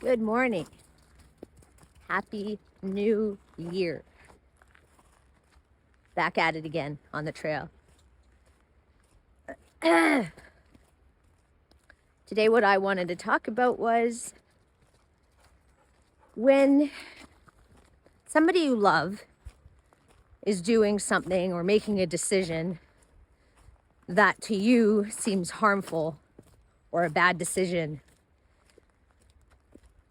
Good morning. Happy New Year. Back at it again on the trail. Today, what I wanted to talk about was when somebody you love is doing something or making a decision that to you seems harmful or a bad decision.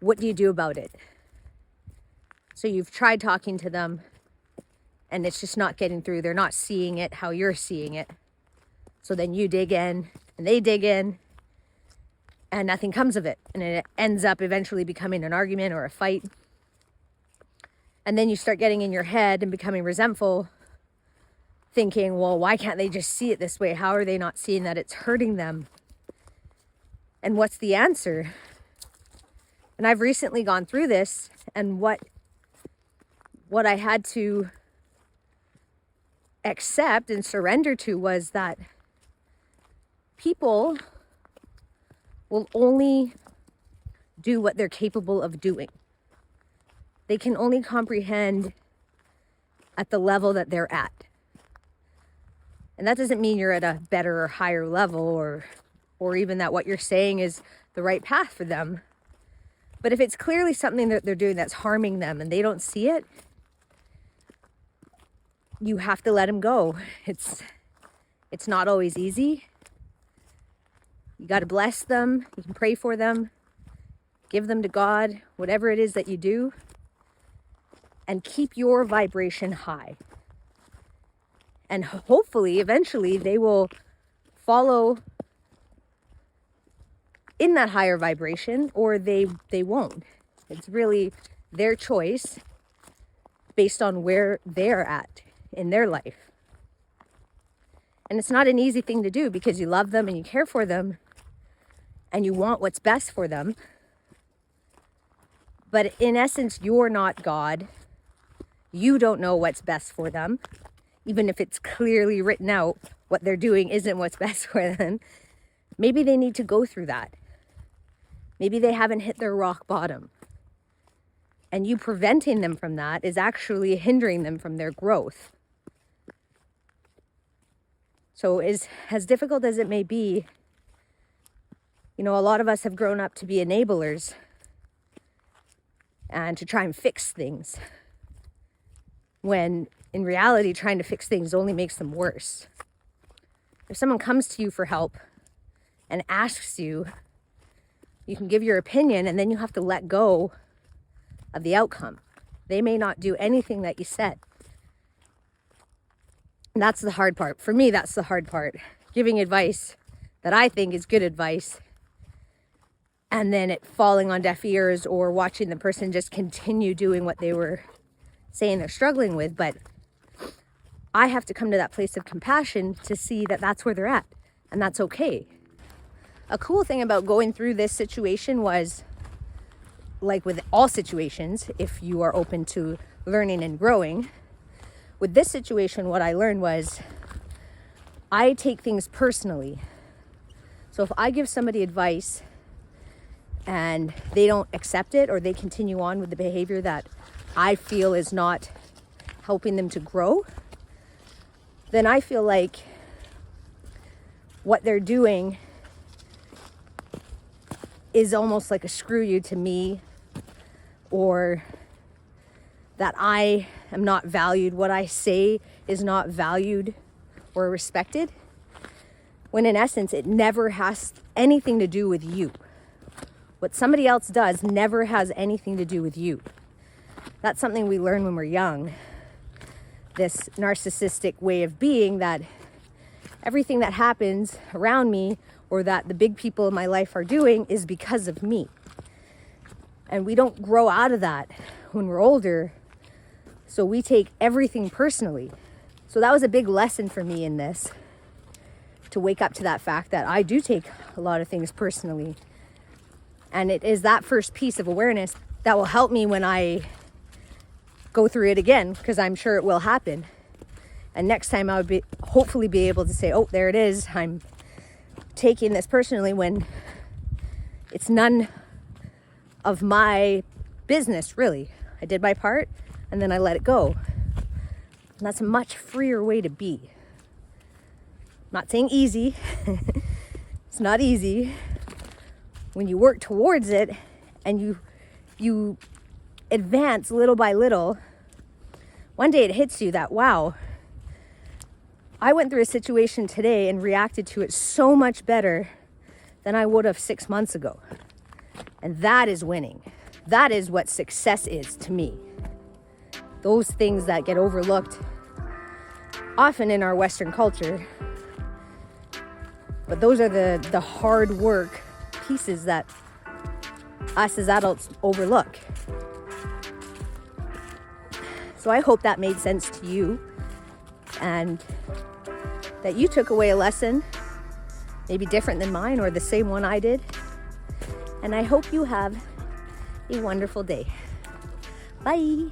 What do you do about it? So you've tried talking to them and it's just not getting through. They're not seeing it how you're seeing it. So then you dig in and they dig in and nothing comes of it. And it ends up eventually becoming an argument or a fight. And then you start getting in your head and becoming resentful, thinking, well, why can't they just see it this way? How are they not seeing that it's hurting them? And what's the answer? And I've recently gone through this, and what I had to accept and surrender to was that people will only do what they're capable of doing. They can only comprehend at the level that they're at. And that doesn't mean you're at a better or higher level or even that what you're saying is the right path for them. But if it's clearly something that they're doing that's harming them and they don't see it, you have to let them go. It's not always easy. You got to bless them. You can pray for them. Give them to God, whatever it is that you do. And keep your vibration high. And hopefully, eventually, they will follow in that higher vibration, or they won't. It's really their choice based on where they're at in their life. And it's not an easy thing to do because you love them and you care for them and you want what's best for them. But in essence, you're not God. You don't know what's best for them. Even if it's clearly written out, what they're doing isn't what's best for them. Maybe they need to go through that. Maybe they haven't hit their rock bottom. And you preventing them from that is actually hindering them from their growth. So as difficult as it may be, a lot of us have grown up to be enablers and to try and fix things. When in reality, trying to fix things only makes them worse. If someone comes to you for help and asks you, you can give your opinion and then you have to let go of the outcome. They may not do anything that you said. And that's the hard part. For me, that's the hard part. Giving advice that I think is good advice and then it falling on deaf ears or watching the person just continue doing what they were saying they're struggling with. But I have to come to that place of compassion to see that that's where they're at and that's okay. A cool thing about going through this situation was, like with all situations, if you are open to learning and growing, with this situation, what I learned was I take things personally. So if I give somebody advice and they don't accept it or they continue on with the behavior that I feel is not helping them to grow, then I feel like what they're doing is almost like a screw you to me, or that I am not valued, what I say is not valued or respected, when in essence it never has anything to do with you. What somebody else does never has anything to do with you. That's something we learn when we're young. This narcissistic way of being that everything that happens around me or that the big people in my life are doing is because of me. And we don't grow out of that when we're older. So we take everything personally. So that was a big lesson for me in this, to wake up to that fact that I do take a lot of things personally. And it is that first piece of awareness that will help me when I go through it again, because I'm sure it will happen. And next time I would hopefully be able to say, oh, there it is. I'm taking this personally when it's none of my business, really. I did my part and then I let it go. And that's a much freer way to be. I'm not saying easy. It's not easy. When you work towards it and you advance little by little, one day it hits you that, wow, I went through a situation today and reacted to it so much better than I would have 6 months ago. And that is winning. That is what success is to me. Those things that get overlooked often in our Western culture. But those are the hard work pieces that us as adults overlook. So I hope that made sense to you and that you took away a lesson, maybe different than mine or the same one I did. And I hope you have a wonderful day. Bye.